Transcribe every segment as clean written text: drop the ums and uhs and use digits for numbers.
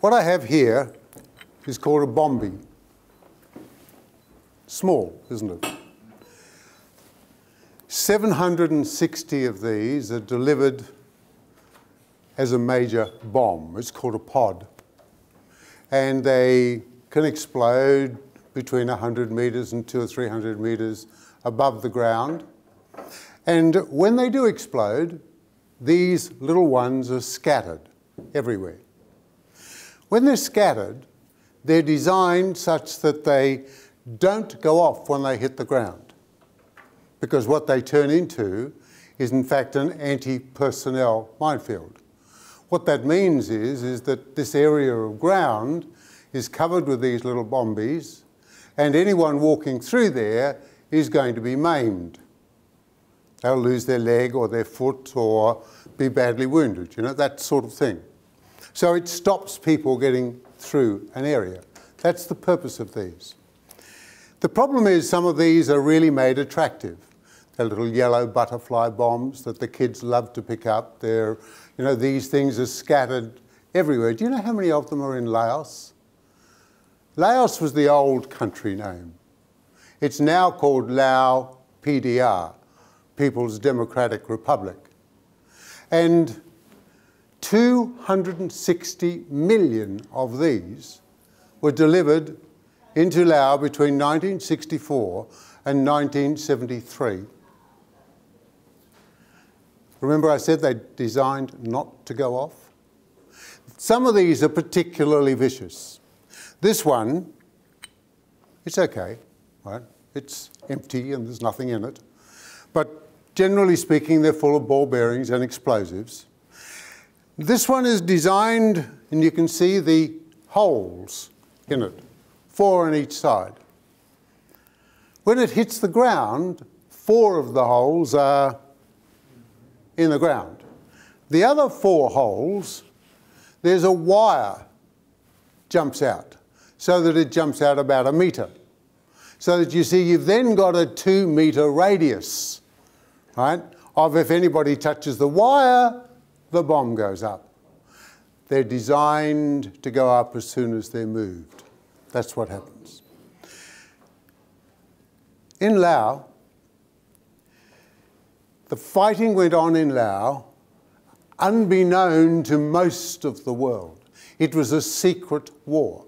What I have here is called a bombie. Small, isn't it? 760 of these are delivered as a major bomb. It's called a pod. And they can explode between 100 meters and 200 or 300 meters above the ground. And when they do explode, these little ones are scattered everywhere. When they're scattered, they're designed such that they don't go off when they hit the ground, because what they turn into is in fact an anti-personnel minefield. What that means is that this area of ground is covered with these little bombies, and anyone walking through there is going to be maimed. They'll lose their leg or their foot or be badly wounded, you know, that sort of thing. So it stops people getting through an area. That's the purpose of these. The problem is some of these are really made attractive. They're little yellow butterfly bombs that the kids love to pick up. They're, you know, these things are scattered everywhere. Do you know how many of them are in Laos? Laos was the old country name. It's now called Lao PDR, People's Democratic Republic. And 260 million of these were delivered into Laos between 1964 and 1973. Remember I said they're designed not to go off? Some of these are particularly vicious. This one, it's okay, right? It's empty and there's nothing in it. But generally speaking, they're full of ball bearings and explosives. This one is designed, and you can see the holes in it, 4 on each side. When it hits the ground, 4 of the holes are in the ground. The other 4 holes, there's a wire jumps out, so that it jumps out about 1 metre. So that you see you've then got a 2-metre radius, right, of if anybody touches the wire, the bomb goes up. They're designed to go up as soon as they're moved. That's what happens. In Laos, the fighting went on in Laos unbeknown to most of the world. It was a secret war.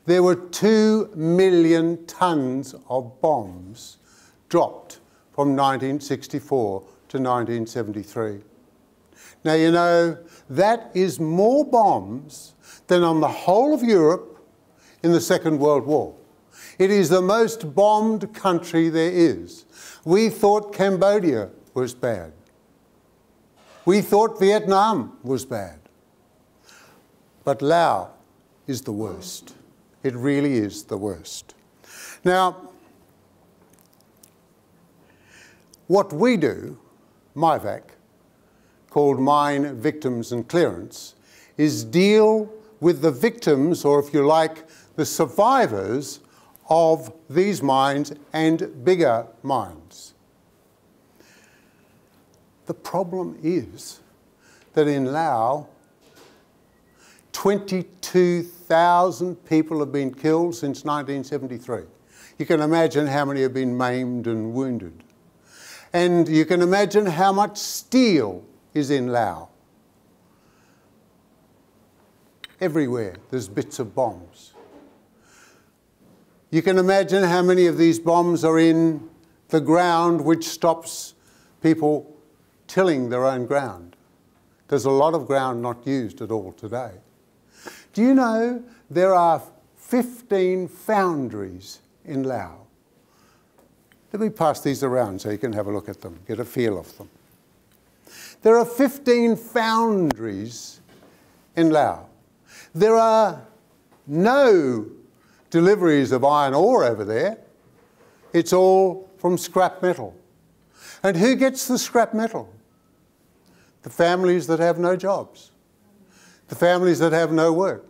There were 2 million tons of bombs dropped from 1964 to 1973. Now, you know, that is more bombs than on the whole of Europe in the Second World War. It is the most bombed country there is. We thought Cambodia was bad. We thought Vietnam was bad. But Laos is the worst. It really is the worst. Now, what we do, MiVAC, called Mine Victims and Clearance, is deal with the victims, or if you like, the survivors of these mines and bigger mines. The problem is that in Laos, 22,000 people have been killed since 1973. You can imagine how many have been maimed and wounded. And you can imagine how much steel is in Laos. Everywhere there's bits of bombs. You can imagine how many of these bombs are in the ground, which stops people tilling their own ground. There's a lot of ground not used at all today. Do you know there are 15 foundries in Laos? Let me pass these around so you can have a look at them, get a feel of them. There are 15 foundries in Laos. There are no deliveries of iron ore over there. It's all from scrap metal. And who gets the scrap metal? The families that have no jobs. The families that have no work.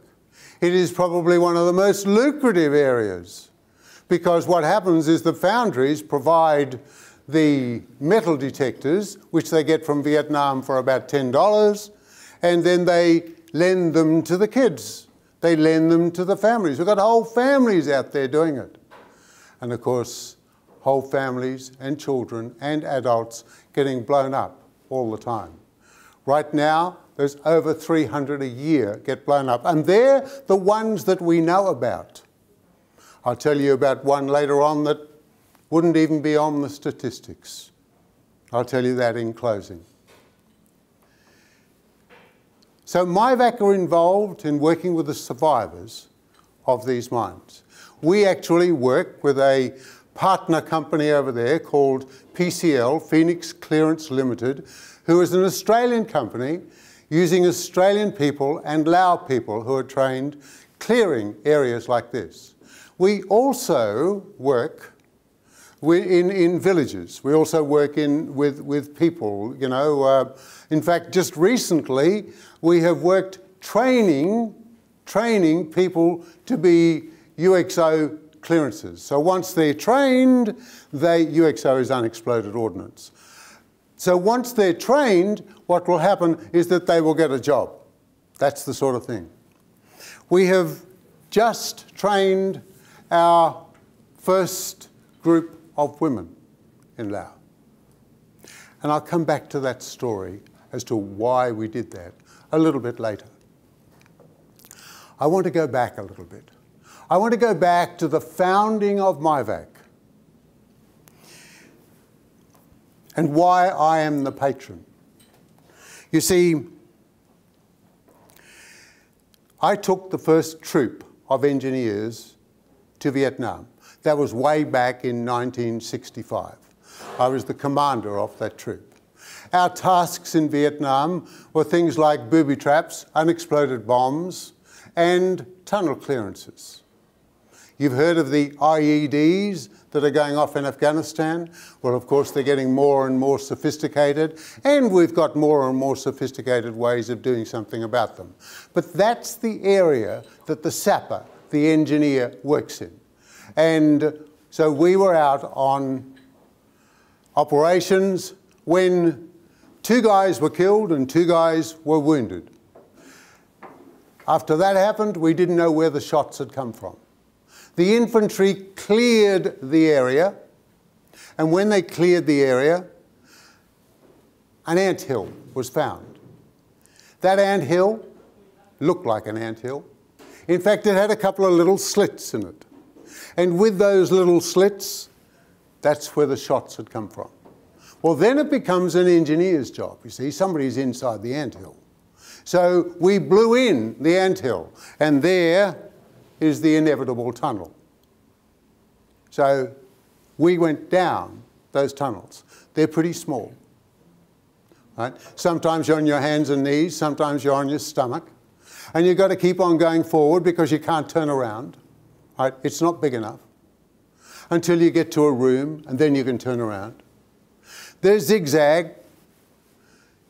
It is probably one of the most lucrative areas, because what happens is the foundries provide the metal detectors, which they get from Vietnam for about $10, and then they lend them to the kids they lend them to the families. We've got whole families out there doing it. And of course, whole families and children and adults getting blown up all the time. Right now, there's over 300 a year get blown up. And they're the ones that we know about. I'll tell you about one later on that wouldn't even be on the statistics. I'll tell you that in closing. So MiVAC are involved in working with the survivors of these mines. We actually work with a partner company over there called PCL, Phoenix Clearance Limited, who is an Australian company using Australian people and Lao people who are trained clearing areas like this. We also work in villages. We also work with people, you know. In fact, just recently, we have worked training people to be UXO clearances. So once they're trained, UXO is Unexploded Ordinance. So once they're trained, what will happen is that they will get a job. That's the sort of thing. We have just trained our first group of women in Laos. And I'll come back to that story as to why we did that a little bit later. I want to go back a little bit. I want to go back to the founding of MiVAC and why I am the patron. You see, I took the first troop of engineers to Vietnam. That was way back in 1965. I was the commander of that troop. Our tasks in Vietnam were things like booby traps, unexploded bombs, and tunnel clearances. You've heard of the IEDs that are going off in Afghanistan. Well, of course, they're getting more and more sophisticated, and we've got more and more sophisticated ways of doing something about them. But that's the area that the sapper, the engineer, works in. And so we were out on operations when 2 guys were killed and 2 guys were wounded. After that happened, we didn't know where the shots had come from. The infantry cleared the area, and when they cleared the area, an anthill was found. That anthill looked like an anthill. In fact, it had a couple of little slits in it. And with those little slits, that's where the shots had come from. Well, then it becomes an engineer's job. You see, somebody's inside the anthill. So we blew in the anthill, and there is the inevitable tunnel. So we went down those tunnels. They're pretty small. Right? Sometimes you're on your hands and knees, sometimes you're on your stomach, and you've got to keep on going forward because you can't turn around. Right? It's not big enough until you get to a room, and then you can turn around. There's zigzag.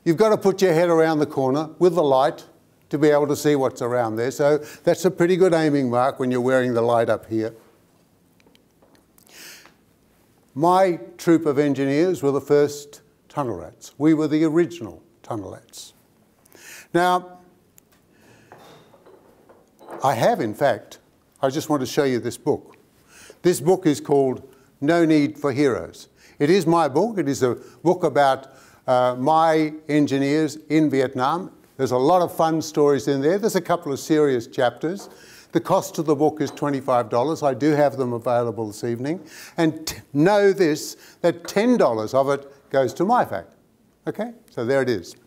You've got to put your head around the corner with the light to be able to see what's around there. So that's a pretty good aiming mark when you're wearing the light up here. My troop of engineers were the first tunnel rats. We were the original tunnel rats. Now, I have, in fact, I just want to show you this book. This book is called No Need for Heroes. It is my book. It is a book about my engineers in Vietnam. There's a lot of fun stories in there. There's a couple of serious chapters. The cost of the book is $25. I do have them available this evening. And know this, that $10 of it goes to MiVAC. Okay? So there it is.